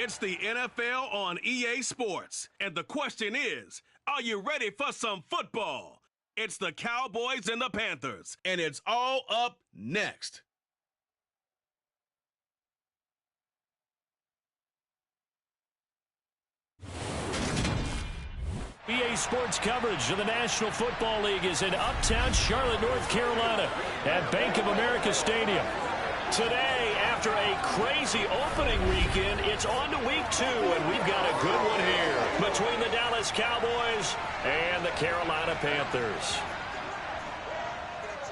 It's the NFL on EA Sports. And the question is, are you ready for some football? It's the Cowboys and the Panthers, and it's all up next. EA Sports coverage of the National Football League is in uptown Charlotte, North Carolina at Bank of America Stadium. Today, after a crazy opening weekend, it's on to week 2, and we've got a good one here between the Dallas Cowboys and the Carolina Panthers.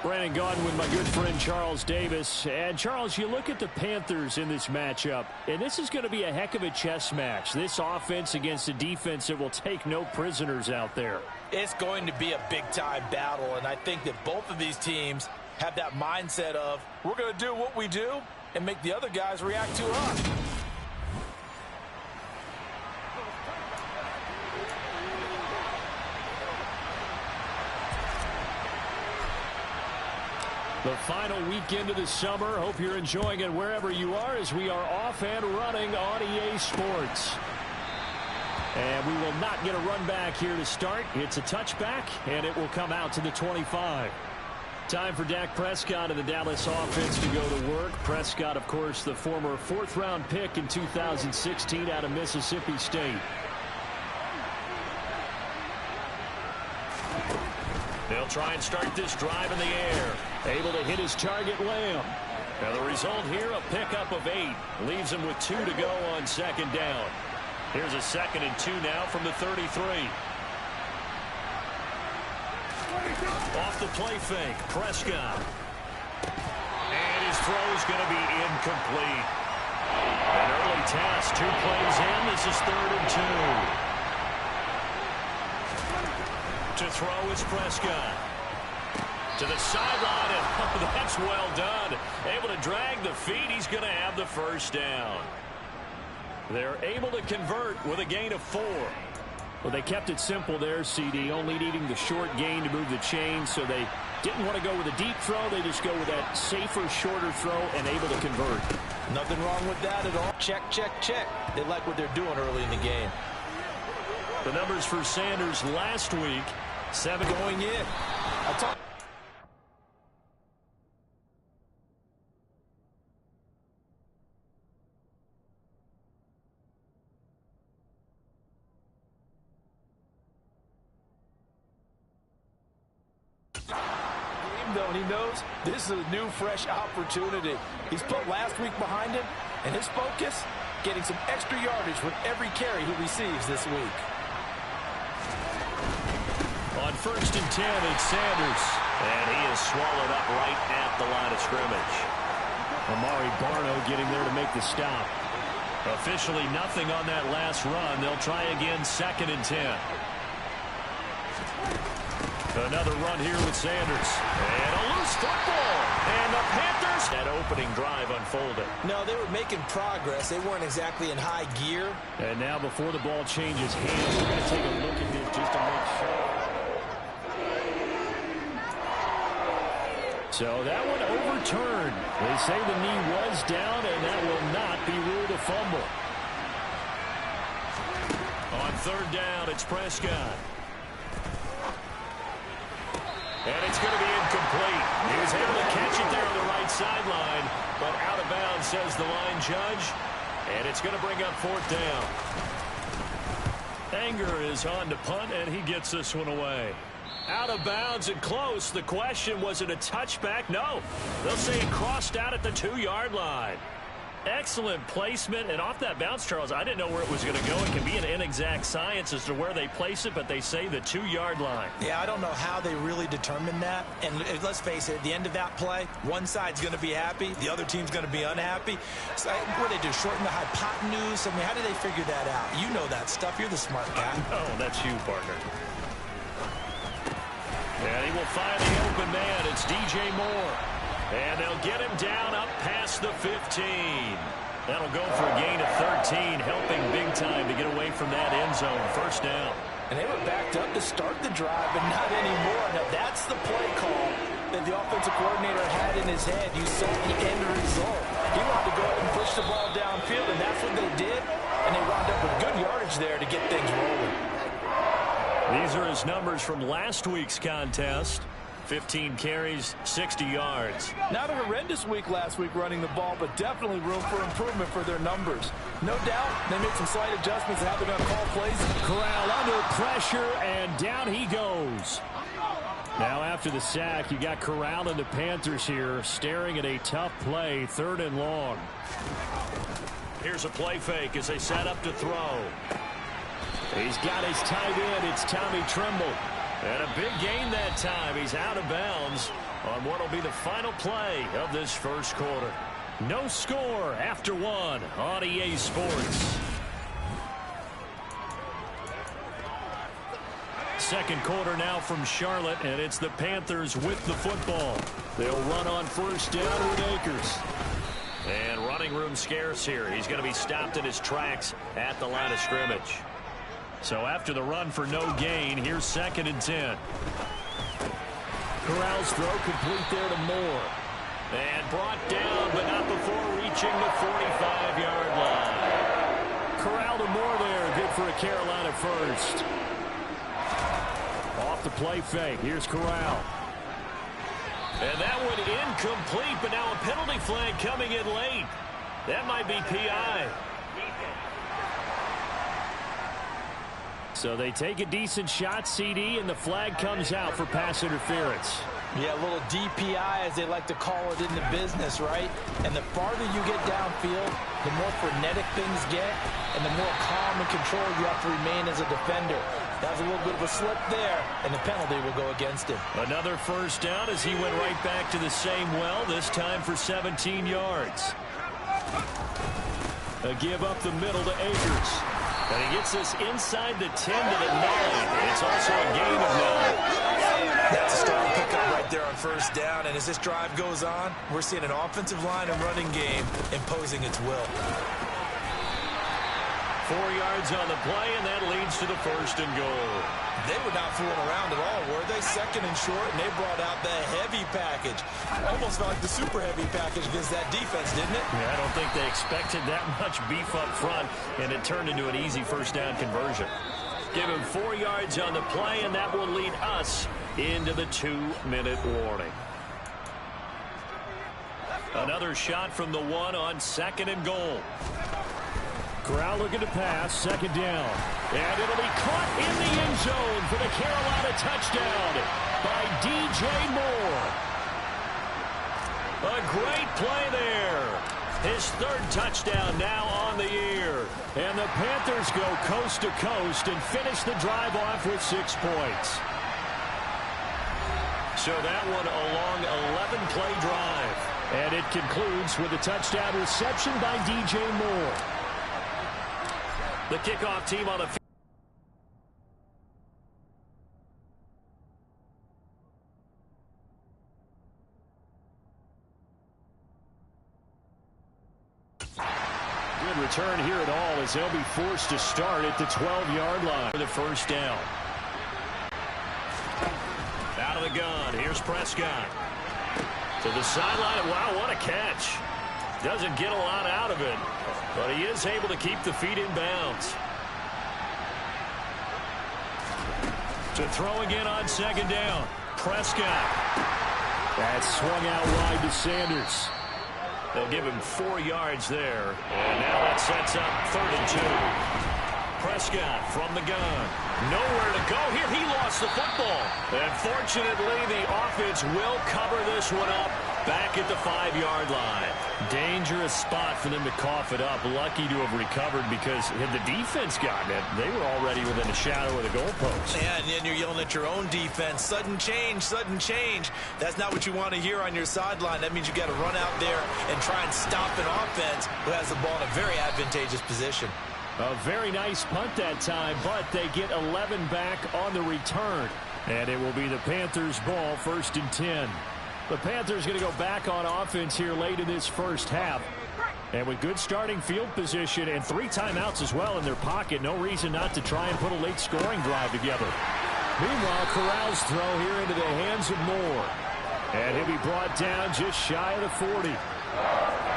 Brandon Gaudin with my good friend Charles Davis. And Charles, you look at the Panthers in this matchup, and this is going to be a heck of a chess match. This offense against a defense that will take no prisoners out there. It's going to be a big-time battle, and I think that both of these teams have that mindset of, we're going to do what we do and make the other guys react to us. The final weekend of the summer. Hope you're enjoying it wherever you are as we are off and running on EA Sports. And we will not get a run back here to start. It's a touchback, and it will come out to the 25. Time for Dak Prescott and the Dallas offense to go to work. Prescott, of course, the former 4th-round pick in 2016 out of Mississippi State. They'll try and start this drive in the air. Able to hit his target, Lamb. Now the result here, a pickup of 8. Leaves him with 2 to go on second down. Here's a 2nd and 2 now from the 33. Off the play fake, Prescott. And his throw is going to be incomplete. An early task, 2 plays in. This is 3rd and 2. To throw is Prescott. To the sideline, and that's well done. Able to drag the feet. He's going to have the first down. They're able to convert with a gain of 4. Well, they kept it simple there, CD, only needing the short gain to move the chain, so they didn't want to go with a deep throw. They just go with that safer, shorter throw and able to convert. Nothing wrong with that at all. Check, check, check. They like what they're doing early in the game. The numbers for Sanders last week, 7 going in. Though he knows this is a new, fresh opportunity. He's put last week behind him, and his focus, getting some extra yardage with every carry he receives this week. On 1st and 10, it's Sanders, and he is swallowed up right at the line of scrimmage. Amari Barno getting there to make the stop. Officially nothing on that last run. They'll try again, 2nd and 10. Another run here with Sanders. And a loose football. And the Panthers, that opening drive unfolded. No, they were making progress. They weren't exactly in high gear. And now before the ball changes hands, we're going to take a look at this just to make sure. So that one overturned. They say the knee was down, and that will not be ruled a fumble. On 3rd down, it's Prescott. And it's going to be incomplete. He was able to catch it there on the right sideline, but out of bounds, says the line judge. And it's going to bring up 4th down. Anger is on to punt, and he gets this one away. Out of bounds and close. The question, was it a touchback? No. They'll say it crossed out at the 2-yard line. Excellent placement, and off that bounce, Charles, I didn't know where it was going to go. It can be an inexact science as to where they place it, but they say the 2-yard line. Yeah, I don't know how they really determine that. And let's face it, at the end of that play, one side's going to be happy, the other team's going to be unhappy. So, what do they do, shorten the hypotenuse? I mean, how do they figure that out? You know that stuff. You're the smart guy. Oh, that's you, partner. And he will find the open man. It's DJ Moore. And they'll get him down up past the 15. That'll go for a gain of 13, helping big time to get away from that end zone. 1st down. And they were backed up to start the drive, but not anymore. Now, that's the play call that the offensive coordinator had in his head. You saw the end result. He wanted to go ahead and push the ball downfield, and that's what they did. his numbers from last week's contest. 15 carries, 60 yards. Not a horrendous week last week running the ball, but definitely room for improvement for their numbers. No doubt they made some slight adjustments and how they're going to call plays. Corral under pressure, and down he goes. Now after the sack, you got Corral and the Panthers here staring at a tough play, 3rd and long. Here's a play fake as they set up to throw. He's got his tight end. It's Tommy Tremble. And a big gain that time. He's out of bounds on what will be the final play of this first quarter. No score after 1 on EA Sports. Second quarter now from Charlotte, and it's the Panthers with the football. They'll run on first down with Akers. And running room scarce here. He's going to be stopped in his tracks at the line of scrimmage. So after the run for no gain, here's 2nd and 10. Corral's throw complete there to Moore. And brought down, but not before reaching the 45-yard line. Corral to Moore there. Good for a Carolina first. Off the play fake. Here's Corral. And that one incomplete, but now a penalty flag coming in late. That might be PI. So they take a decent shot, CD, and the flag comes out for pass interference. Yeah, a little DPI, as they like to call it in the business, right? And the farther you get downfield, the more frenetic things get, and the more calm and control you have to remain as a defender. That was a little bit of a slip there, and the penalty will go against him. Another first down as he went right back to the same well, this time for 17 yards. A give up the middle to Akers. And he gets this inside the 10 to the 9. It's also a gain of 9. That's a strong pickup right there on first down. And as this drive goes on, we're seeing an offensive line and running game imposing its will. 4 yards on the play, and that leads to the 1st and goal. They were not fooling around at all, were they? 2nd and short, and they brought out the heavy package. Almost felt like the super heavy package against that defense, didn't it? Yeah, I don't think they expected that much beef up front, and it turned into an easy first down conversion. Give him 4 yards on the play, and that will lead us into the 2-minute warning. Another shot from the 1 on 2nd and goal. Corral looking to pass, 2nd down. And it'll be caught in the end zone for the Carolina touchdown by DJ Moore. A great play there. His 3rd touchdown now on the year. And the Panthers go coast to coast and finish the drive off with 6 points. So that one a long 11-play drive. And it concludes with a touchdown reception by DJ Moore. The kickoff team on the field. Good return here at all as they'll be forced to start at the 12-yard line for the first down. Out of the gun. Here's Prescott. To the sideline. Wow, what a catch. Doesn't get a lot out of it, but he is able to keep the feet in bounds. To throw again on 2nd down. Prescott. That's swung out wide to Sanders. They'll give him 4 yards there. And now that sets up 3rd and 2. Prescott from the gun. Nowhere to go here. He lost the football. And fortunately, the offense will cover this one up back at the 5-yard line. Dangerous spot for them to cough it up. Lucky to have recovered because had the defense gotten it, they were already within a shadow of the goalpost. Yeah, and then you're yelling at your own defense. Sudden change, sudden change. That's not what you want to hear on your sideline. That means you got to run out there and try and stop an offense who has the ball in a very advantageous position. A very nice punt that time, but they get 11 back on the return. And it will be the Panthers' ball, 1st and 10. The Panthers going to go back on offense here late in this first half. And with good starting field position and 3 timeouts as well in their pocket, no reason not to try and put a late scoring drive together. Meanwhile, Corral's throw here into the hands of Moore. And he'll be brought down just shy of the 40.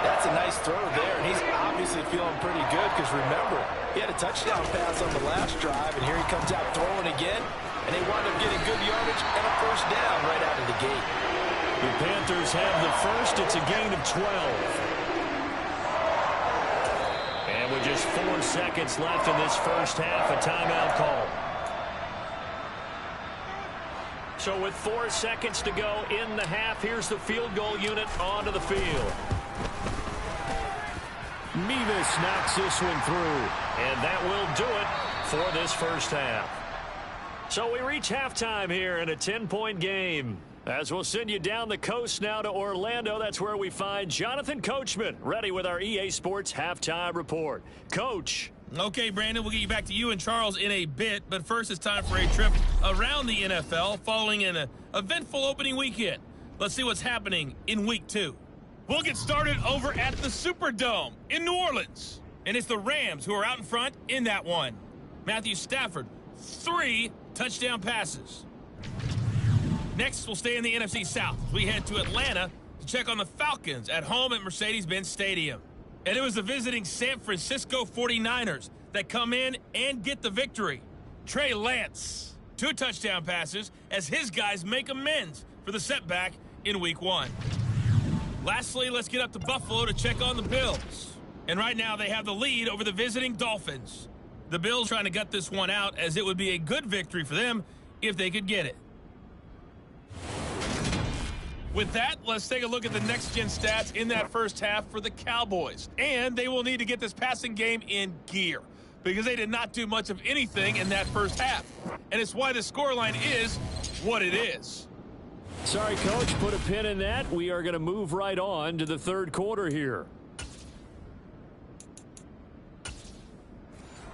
That's a nice throw there, and he's obviously feeling pretty good because, remember, he had a touchdown pass on the last drive, and here he comes out throwing again. and they wind up getting good yardage and a first down right out of the gate. The Panthers have the first. It's a gain of 12. And with just 4 seconds left in this first half, a timeout call. So with 4 seconds to go in the half, here's the field goal unit onto the field. Mevis knocks this one through, and that will do it for this first half. So we reach halftime here in a 10-point game. As we'll send you down the coast now to Orlando, that's where we find Jonathan Coachman ready with our EA Sports Halftime Report. Coach. Okay, Brandon, we'll get you back to you and Charles in a bit, but first it's time for a trip around the NFL following an eventful opening weekend. Let's see what's happening in Week 2. We'll get started over at the Superdome in New Orleans, and it's the Rams who are out in front in that one. Matthew Stafford, 3 touchdown passes. Next, we'll stay in the NFC South. We head to Atlanta to check on the Falcons at home at Mercedes-Benz Stadium. And it was the visiting San Francisco 49ers that come in and get the victory. Trey Lance, 2 touchdown passes as his guys make amends for the setback in Week 1. Lastly, let's get up to Buffalo to check on the Bills. And right now they have the lead over the visiting Dolphins. The Bills trying to gut this one out as it would be a good victory for them if they could get it. With that, let's take a look at the next-gen stats in that first half for the Cowboys. And they will need to get this passing game in gear because they did not do much of anything in that first half. And it's why the scoreline is what it is. Sorry, Coach, put a pin in that. We are going to move right on to the third quarter here.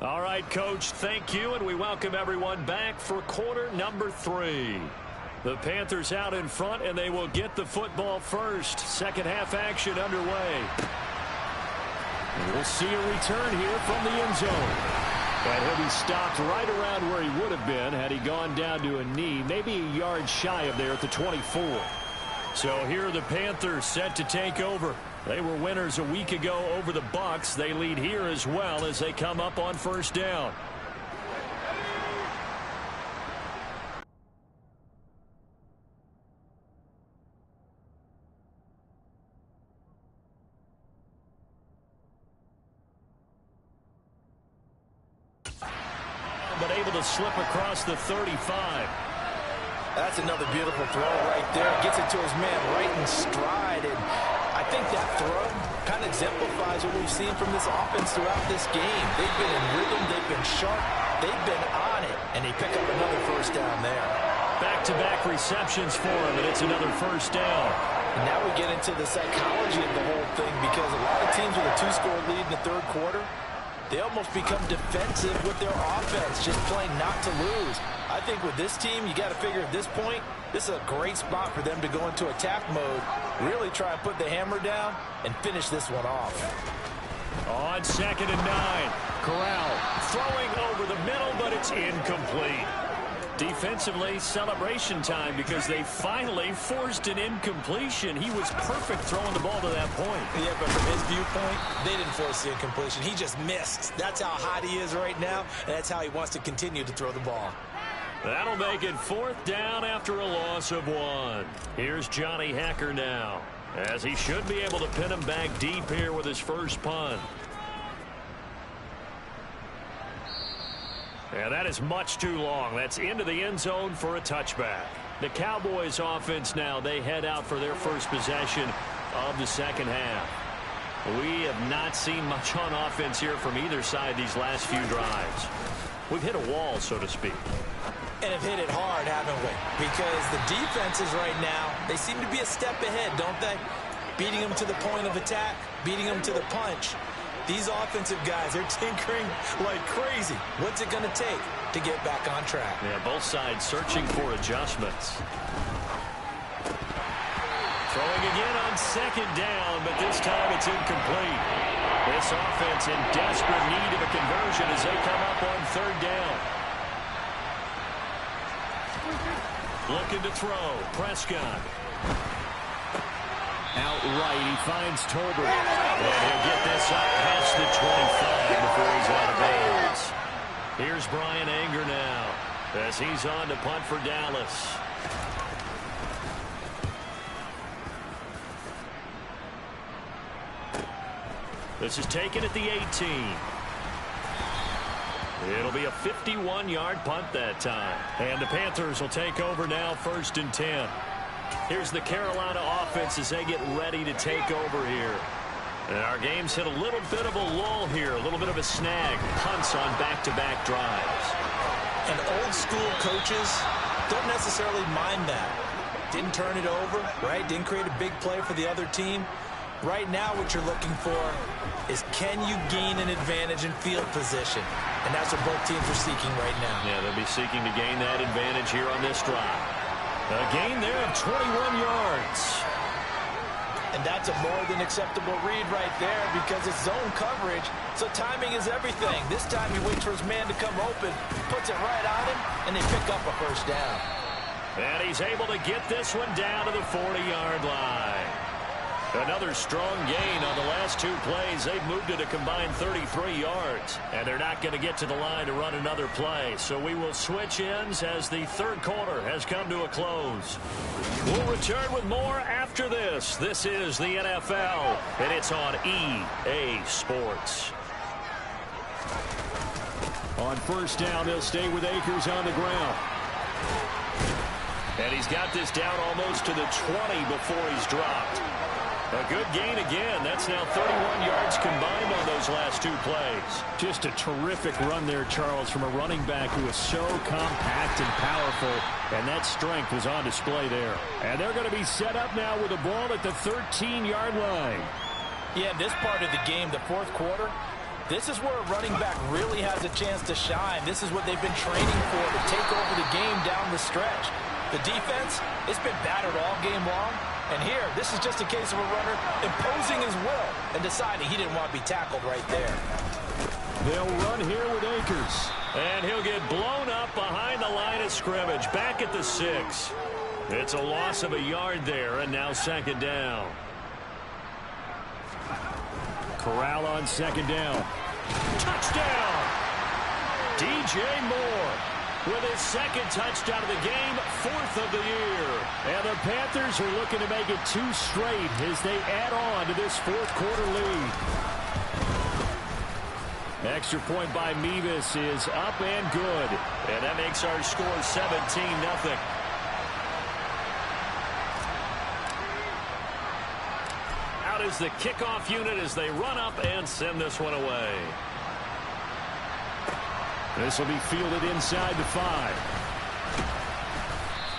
All right, Coach, thank you, and we welcome everyone back for quarter number 3. The Panthers out in front, and they will get the football first. Second half action underway. We'll see a return here from the end zone. And he'll be stopped right around where he would have been had he gone down to a knee, maybe a yard shy of there at the 24. So here are the Panthers set to take over. They were winners a week ago over the Bucs. They lead here as well as they come up on first down. But able to slip across the 35. That's another beautiful throw right there. Gets it to his man right in stride. And I think that throw kind of exemplifies what we've seen from this offense throughout this game. They've been in rhythm. They've been sharp. They've been on it. And they pick up another first down there. Back-to-back receptions for him, and it's another first down. And now we get into the psychology of the whole thing because a lot of teams with a 2-score lead in the third quarter, they almost become defensive with their offense, just playing not to lose. I think with this team, you got to figure at this point, this is a great spot for them to go into attack mode, really try and put the hammer down and finish this one off. On 2nd and 9, Corral throwing over the middle, but it's incomplete. Defensively, celebration time because they finally forced an incompletion. He was perfect throwing the ball to that point. Yeah, but from his viewpoint, they didn't force the incompletion. He just missed. That's how hot he is right now, and that's how he wants to continue to throw the ball. That'll make it 4th down after a loss of 1. Here's Johnny Hacker now, as he should be able to pin him back deep here with his first punt. And that is much too long. That's into the end zone for a touchback. The Cowboys offense now, they head out for their first possession of the second half. We have not seen much on offense here from either side these last few drives. We've hit a wall, so to speak. And have hit it hard, haven't we? Because the defenses right now, they seem to be a step ahead, don't they? Beating them to the point of attack, beating them to the punch. These offensive guys, they're tinkering like crazy. What's it going to take to get back on track? Yeah, both sides searching for adjustments. Throwing again on 2nd down, but this time it's incomplete. This offense in desperate need of a conversion as they come up on 3rd down. Looking to throw. Prescott. Outright, he finds Tolbert. And he'll get this up past the 25 before he's out of bounds. Here's Brian Anger now. as he's on to punt for Dallas. This is taken at the 18. It'll be a 51-yard punt that time. And the Panthers will take over now, 1st and 10. Here's the Carolina offense as they get ready to take over here. And our game's hit a little bit of a lull here, a little bit of a snag. Punts on back-to-back drives. And old school coaches don't necessarily mind that. Didn't turn it over, right? Didn't create a big play for the other team. Right now what you're looking for is, can you gain an advantage in field position? And that's what both teams are seeking right now. Yeah, they'll be seeking to gain that advantage here on this drive. A gain there of 21 yards. And that's a more than acceptable read right there because it's zone coverage, so timing is everything. This time he waits for his man to come open, puts it right on him, and they pick up a 1st down. And he's able to get this one down to the 40-yard line. Another strong gain on the last 2 plays. They've moved it a combined 33 yards. And they're not going to get to the line to run another play. So we will switch ends as the 3rd quarter has come to a close. We'll return with more after this. This is the NFL, and it's on EA Sports. On 1st down, they'll stay with Akers on the ground. And he's got this down almost to the 20 before he's dropped. A good gain again. That's now 31 yards combined on those last 2 plays. Just a terrific run there, Charles, from a running back who is so compact and powerful, and that strength was on display there. And they're going to be set up now with the ball at the 13-yard line. Yeah, this part of the game, the 4th quarter, this is where a running back really has a chance to shine. This is what they've been training for, to take over the game down the stretch. The defense, it's been battered all game long. And here, this is just a case of a runner imposing his will and deciding he didn't want to be tackled right there. They'll run here with Akers. And he'll get blown up behind the line of scrimmage, back at the 6. It's a loss of a yard there, and now 2nd down. Corral on 2nd down. Touchdown! DJ Moore with his 2nd touchdown of the game, 4th of the year. And the Panthers are looking to make it 2 straight as they add on to this 4th quarter lead. Extra point by Mevis is up and good. And that makes our score 17-0. Out is the kickoff unit as they run up and send this one away. This will be fielded inside the 5.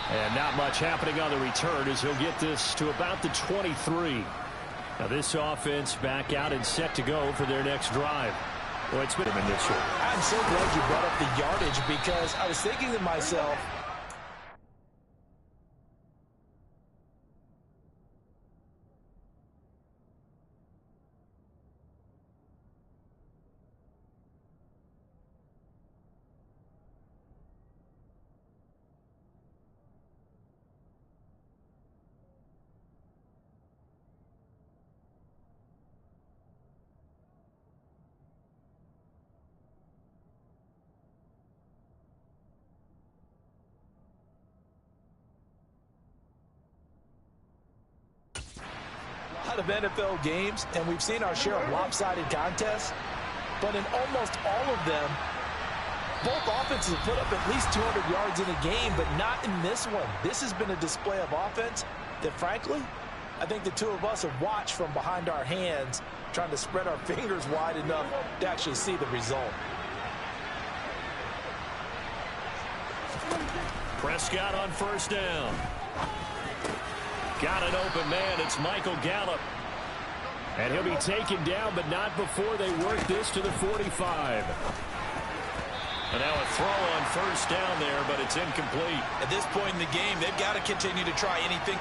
And not much happening on the return as he'll get this to about the 23. Now this offense back out and set to go for their next drive. Well, it's been an initial. I'm so glad you brought up the yardage because I was thinking to myself, of NFL games, and we've seen our share of lopsided contests, but in almost all of them, both offenses have put up at least 200 yards in a game, but not in this one. This has been a display of offense that, frankly, I think the 2 of us have watched from behind our hands, trying to spread our fingers wide enough to actually see the result. Prescott on 1st down. Got an open man. It's Michael Gallup. And he'll be taken down, but not before they work this to the 45. And now a throw on 1st down there, but it's incomplete. At this point in the game, they've got to continue to try anything.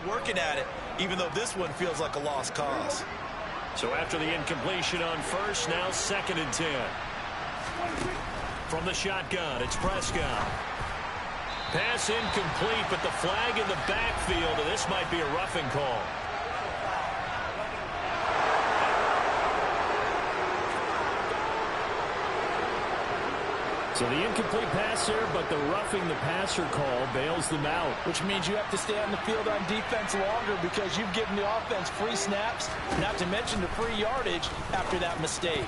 working at it, even though this one feels like a lost cause. So after the incompletion on first, now 2nd and 10. From the shotgun, it's Prescott. Pass incomplete, but the flag in the backfield, and this might be a roughing call. So the incomplete pass there, but the roughing the passer call bails them out. Which means you have to stay on the field on defense longer because you've given the offense free snaps, not to mention the free yardage after that mistake.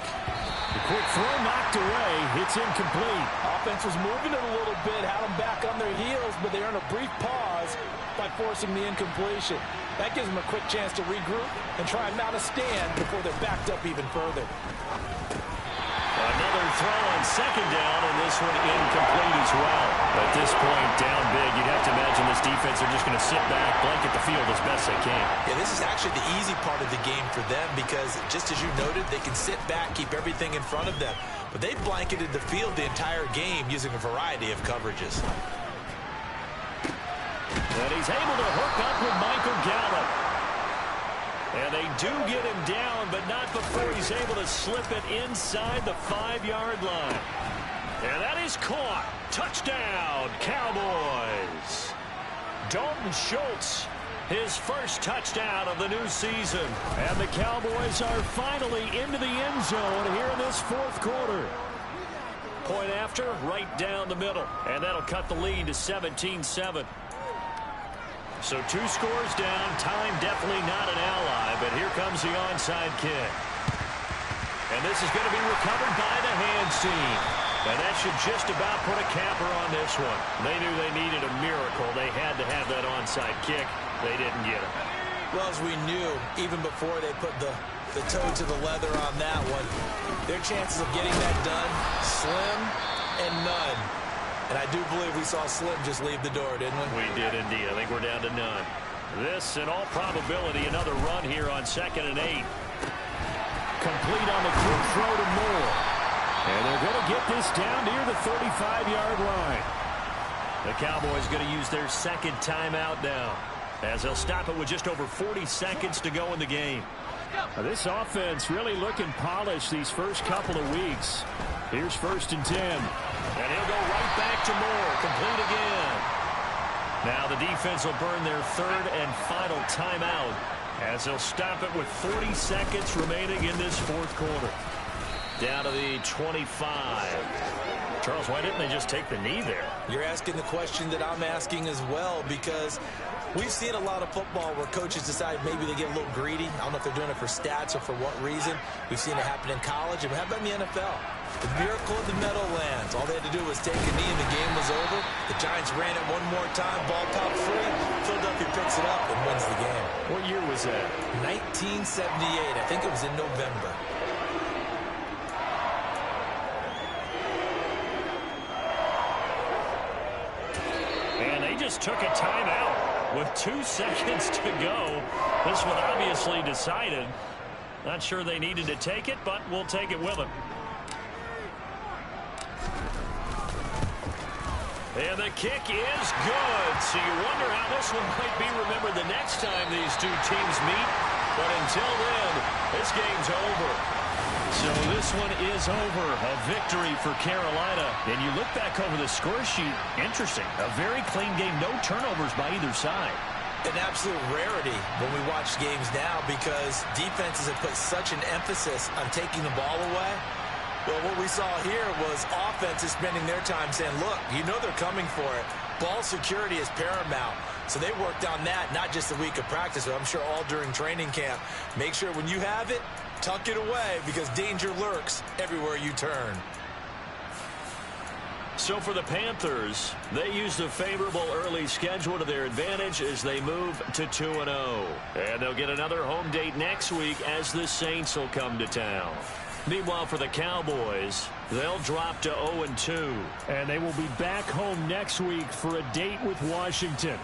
The quick throw knocked away. It's incomplete. Offense was moving it a little bit, had them back on their heels, but they earned a brief pause by forcing the incompletion. That gives them a quick chance to regroup and try and mount a stand before they're backed up even further. Another throw on 2nd down, and this one incomplete as well. At this point, down big, you'd have to imagine this defense are just going to sit back, blanket the field as best they can. Yeah, this is actually the easy part of the game for them because, just as you noted, they can sit back, keep everything in front of them. But they blanketed the field the entire game using a variety of coverages. And he's able to hook up with Michael Gallup. And they do get him down, but not before he's able to slip it inside the 5-yard line. And that is caught. Touchdown, Cowboys. Dalton Schultz, his first touchdown of the new season. And the Cowboys are finally into the end zone here in this 4th quarter. Point after, right down the middle. And that'll cut the lead to 17-7. So 2 scores down. Time definitely not an ally, but here comes the onside kick. And this is going to be recovered by the hands team. And that should just about put a capper on this one. They knew they needed a miracle. They had to have that onside kick. They didn't get it. Well, as we knew, even before they put the toe to the leather on that one, their chances of getting that done, slim and none. And I do believe we saw Slim just leave the door, didn't we? We did indeed. I think we're down to none. This, in all probability, another run here on 2nd and 8. Complete on the quick throw to Moore. And they're going to get this down near the 35-yard line. The Cowboys going to use their 2nd timeout now, as they'll stop it with just over 40 seconds to go in the game. Now, this offense really looking polished these first couple of weeks. Here's 1st and 10. And he'll go right back to Moore. Complete again. Now the defense will burn their 3rd and final timeout, as they'll stop it with 40 seconds remaining in this 4th quarter. Down to the 25. Charles, why didn't they just take the knee there? You're asking the question that I'm asking as well, because we've seen a lot of football where coaches decide maybe they get a little greedy. I don't know if they're doing it for stats or for what reason. We've seen it happen in college, and how about in the NFL? The miracle of the Meadowlands. All they had to do was take a knee and the game was over. The Giants ran it one more time, ball popped free. Philadelphia picks it up and wins the game. What year was that? 1978. I think it was in November. And they just took a timeout with 2 seconds to go. This one obviously decided. Not sure they needed to take it, but we'll take it with them. And the kick is good. So you wonder how this one might be remembered the next time these two teams meet. But until then, this game's over. So this one is over. A victory for Carolina. And you look back over the score sheet. Interesting. A very clean game. No turnovers by either side. An absolute rarity when we watch games now, because defenses have put such an emphasis on taking the ball away. Well, what we saw here was offenses spending their time saying, look, you know they're coming for it. Ball security is paramount. So they worked on that, not just the week of practice, but I'm sure all during training camp. Make sure when you have it, tuck it away, because danger lurks everywhere you turn. So for the Panthers, they used a favorable early schedule to their advantage as they move to 2-0. And they'll get another home date next week as the Saints will come to town. Meanwhile, for the Cowboys, they'll drop to 0-2. And they will be back home next week for a date with Washington.